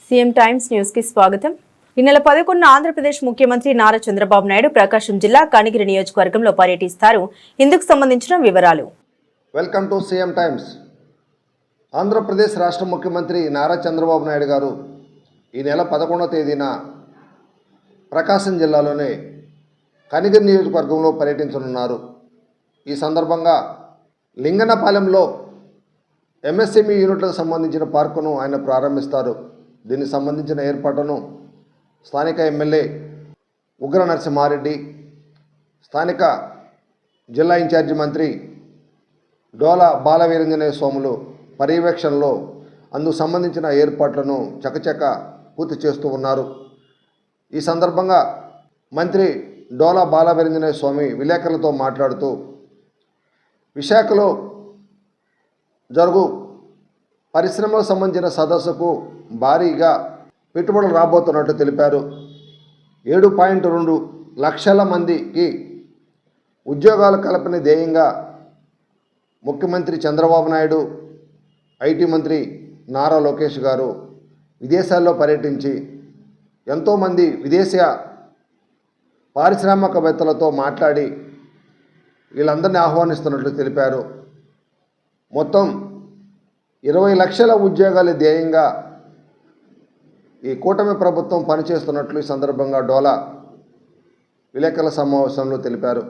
CM times news కి స్వాగతం. ఈ నెల 11న ఆంధ్రప్రదేశ్ ముఖ్యమంత్రి నారా చంద్రబాబు నాయుడు ప్రకాశం జిల్లా కనిగిరి నియోజకవర్గంలో పర్యటిస్తారు. ఇందుకు సంబంధించిన వివరాలు. Welcome to CM times. Andhra Pradesh రాష్ట్ర ముఖ్యమంత్రి నారా చంద్రబాబు నాయుడు గారు ఈ నెల 11వ తేదీన ప్రకాశం జిల్లాలోని కనిగిరి నియోజకవర్గంలో పర్యటించనున్నారు. ఈ సందర్భంగా లింగనపాలెంలో ఎంఎస్ఎంఈ యూనిట్లకు సంబంధించిన పార్కును ఆయన ప్రారంభిస్తారు. దీనికి సంబంధించిన ఏర్పాటును స్థానిక ఎమ్మెల్యే ఉగ్ర నరసింహారెడ్డి, స్థానిక జిల్లా ఇన్ఛార్జి మంత్రి డోలా బాలవీరంజనేయ స్వాములు పర్యవేక్షణలో అందుకు సంబంధించిన ఏర్పాట్లను చకచక పూర్తి చేస్తూ ఉన్నారు. ఈ సందర్భంగా మంత్రి డోలా బాలవీరంజనేయ స్వామి విలేకరులతో మాట్లాడుతూ విశాఖలో జరుగు పరిశ్రమలకు సంబంధించిన సదస్సుకు భారీగా పెట్టుబడులు రాబోతున్నట్టు తెలిపారు. 7.2 లక్షల మందికి ఉద్యోగాలు కల్పన ధ్యేయంగా ముఖ్యమంత్రి చంద్రబాబు నాయుడు, ఐటీ మంత్రి నారా లోకేష్ గారు విదేశాల్లో పర్యటించి ఎంతోమంది విదేశీ పారిశ్రామికవేత్తలతో మాట్లాడి వీళ్ళందరినీ ఆహ్వానిస్తున్నట్లు తెలిపారు. మొత్తం 20 లక్షల ఉద్యోగాల ధ్యేయంగా ఈ కూటమి ప్రభుత్వం పనిచేస్తున్నట్లు ఈ సందర్భంగా డోలా విలేకరుల సమావేశంలో తెలిపారు.